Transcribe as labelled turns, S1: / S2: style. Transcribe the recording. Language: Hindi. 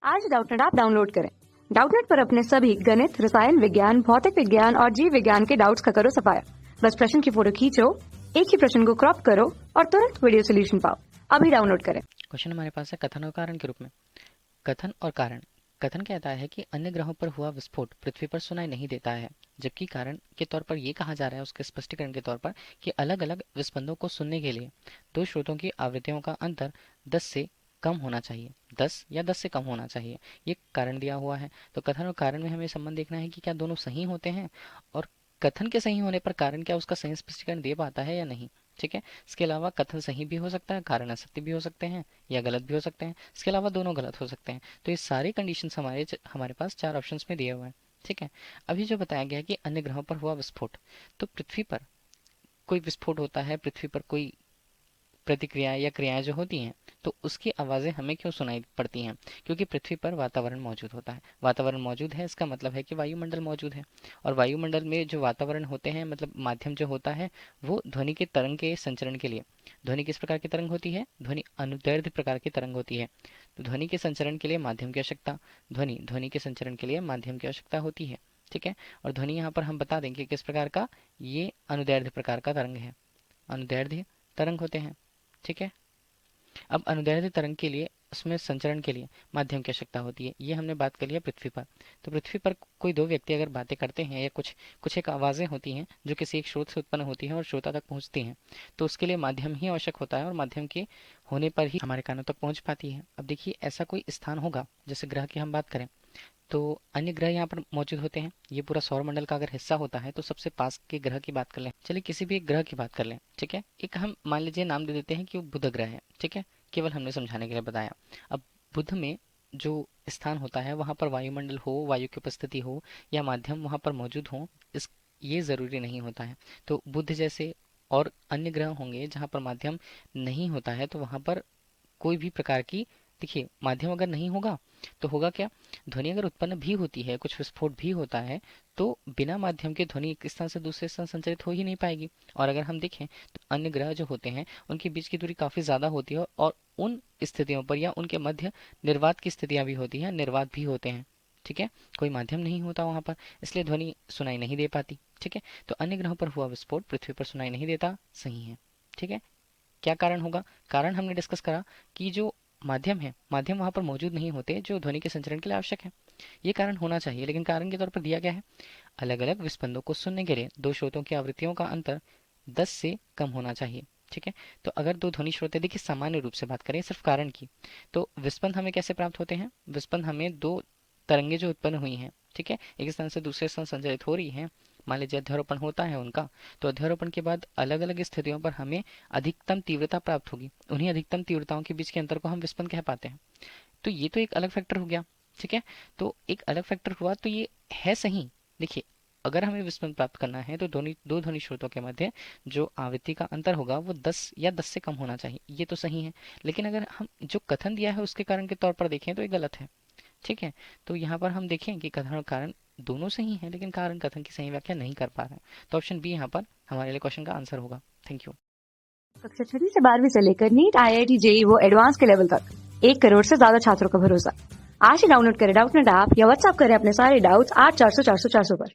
S1: आज डाउटनेट ऐप डाउनलोड करें। डाउटनेट पर अपने सभी गणित, रसायन विज्ञान, भौतिक विज्ञान और जीव विज्ञान के डाउट्स का करो सफाया। बस प्रश्न की फोटो खींचो, एक ही प्रश्न को क्रॉप करो और तुरंत वीडियो सोल्यूशन पाओ। अभी डाउनलोड करें।
S2: क्वेश्चन हमारे पास है कथन और कारण के रूप में। कथन और कारण। कथन कहता है कि अन्य ग्रहों पर हुआ विस्फोट पृथ्वी पर सुनाई नहीं देता है, जबकि कारण के तौर पर यह कहा जा रहा है उसके स्पष्टीकरण के तौर पर कि अलग अलग विस्पंदों को सुनने के लिए दो स्रोतों की आवृत्तियों का अंतर 10 से कम होना चाहिए, 10 या 10 से कम होना चाहिए। ये कारण दिया हुआ है। तो कथन और कारण में हमें संबंध देखना है कि क्या दोनों सही होते हैं और कथन के सही होने पर कारण क्या उसका सही स्पष्टीकरण दे पाता है या नहीं। ठीक है। इसके अलावा कथन सही भी हो सकता है, कारण असत्य भी हो सकते हैं या गलत भी हो सकते हैं। इसके अलावा दोनों गलत हो सकते हैं। तो ये सारे कंडीशंस हमारे पास चार ऑप्शंस में दिए हुए हैं। ठीक है। अभी जो बताया गया है कि अन्य ग्रहों पर हुआ विस्फोट, तो पृथ्वी पर कोई विस्फोट होता है, पृथ्वी पर कोई प्रतिक्रियाएं या क्रियाएं जो होती हैं, तो उसकी आवाजें हमें क्यों सुनाई पड़ती हैं? क्योंकि पृथ्वी पर वातावरण मौजूद होता है। वातावरण मौजूद है, इसका मतलब है कि वायुमंडल मौजूद है। और वायुमंडल में जो वातावरण होते हैं, मतलब माध्यम जो होता है, वो ध्वनि के तरंग के संचरण के लिए, ध्वनि किस प्रकार की तरंग होती है? ध्वनि अनुदैर्ध्य प्रकार की तरंग होती है। तो ध्वनि के संचरण के लिए माध्यम की आवश्यकता, ध्वनि के संचरण के लिए माध्यम की आवश्यकता होती है। ठीक है। और ध्वनि यहाँ पर हम बता देंगे किस प्रकार का, ये अनुदैर्ध्य प्रकार का तरंग है, अनुदैर्ध्य तरंग होते हैं। ठीक है। अब अनुदैर्ध्य तरंग के लिए, उसमें संचरण के लिए माध्यम की आवश्यकता होती है। ये हमने बात कर लिया पृथ्वी पर। तो पृथ्वी पर कोई दो व्यक्ति अगर बातें करते हैं या कुछ कुछ एक आवाजें होती हैं जो किसी एक स्रोत से उत्पन्न होती हैं और श्रोता तक पहुंचती हैं, तो उसके लिए माध्यम ही आवश्यक होता है और माध्यम के होने पर ही हमारे कानों तक पहुंच पाती है। अब देखिए, ऐसा कोई स्थान होगा, जैसे ग्रह की हम बात करें तो अन्य ग्रह यहाँ पर मौजूद होते हैं। ये पूरा सौरमंडल का अगर हिस्सा होता है तो सबसे पास के ग्रह की बात कर लें। चलिए किसी भी एक ग्रह की बात कर लें। ठीक है। एक हम मान लीजिए नाम दे देते हैं कि वो बुध ग्रह है। ठीक है। केवल हमने समझाने के लिए बताया। अब बुध में जो स्थान होता है वहां पर वायुमंडल हो, वायु की उपस्थिति हो या माध्यम वहां पर मौजूद हो, इस ये जरूरी नहीं होता है। तो बुध जैसे और अन्य ग्रह होंगे जहां पर माध्यम नहीं होता है, तो वहां पर कोई भी प्रकार की, देखिए माध्यम अगर नहीं होगा तो होगा क्या, ध्वनि अगर उत्पन्न भी होती है, कुछ विस्फोट भी होता है, तो बिना माध्यम के ध्वनि एक स्थान से दूसरे स्थान संचारित हो ही नहीं पाएगी। और अगर हम देखें तो अन्य ग्रह जो होते हैं उनके बीच की दूरी काफी ज्यादा होती है और उन स्थितियों पर या उनके मध्य निर्वात की स्थितियां भी होती हैं, निर्वात भी होते हैं। ठीक है। कोई माध्यम नहीं होता वहां पर, इसलिए ध्वनि सुनाई नहीं दे पाती। ठीक है। तो अन्य ग्रहों पर हुआ विस्फोट पृथ्वी पर सुनाई नहीं देता, सही है। ठीक है। क्या कारण होगा? कारण हमने डिस्कस करा कि जो माध्यम है, माध्यम वहां पर मौजूद नहीं होते जो ध्वनि के संचरण के लिए आवश्यक है। ये कारण होना चाहिए, लेकिन कारण के तौर पर दिया गया है अलग अलग विस्पंदों को सुनने के लिए दो स्रोतों की आवृत्तियों का अंतर 10 से कम होना चाहिए। ठीक है। तो अगर दो ध्वनि स्रोत है, देखिए सामान्य रूप से बात करें सिर्फ कारण की, तो विस्पंद हमें कैसे प्राप्त होते हैं? विस्पंद हमें दो तरंगे जो उत्पन्न हुई हैं, ठीक है, एक स्थान से दूसरे स्थान संचारित हो रही हैं, मान लीजिए अध्यारोपण होता है उनका, तो अध्यारोपण के बाद अलग अलग स्थितियों पर हमें अधिकतम तीव्रता प्राप्त होगी। उन्हीं अधिकतम तीव्रताओं के बीच के अंतर को हम विस्पंद कह पाते हैं। तो ये तो एक अलग फैक्टर हो गया। ठीक है। तो एक अलग फैक्टर हुआ, तो ये है सही। देखिए, अगर हमें विस्पंद प्राप्त करना है तो दो ध्वनि स्रोतों के मध्य जो आवृत्ति का अंतर होगा वो 10 या 10 से कम होना चाहिए, ये तो सही है। लेकिन अगर हम जो कथन दिया है उसके कारण के तौर पर देखें तो ये गलत है। ठीक है। तो यहाँ पर हम देखें कि कथन और कारण दोनों सही हैं, लेकिन कारण कथन की सही व्याख्या नहीं कर पा रहे हैं। तो ऑप्शन बी यहाँ पर हमारे लिए क्वेश्चन का आंसर होगा। Thank you.
S1: कक्षा 6 से 12वीं से लेकर नीट, IIT, JEE वो एडवांस के लेवल तक 1 करोड़ से ज्यादा छात्रों का भरोसा। आज ही डाउनलोड करें डाउटनेट ऐप या व्हाट्सएप करें अपने सारे डाउट्स 8400 400 400 पर।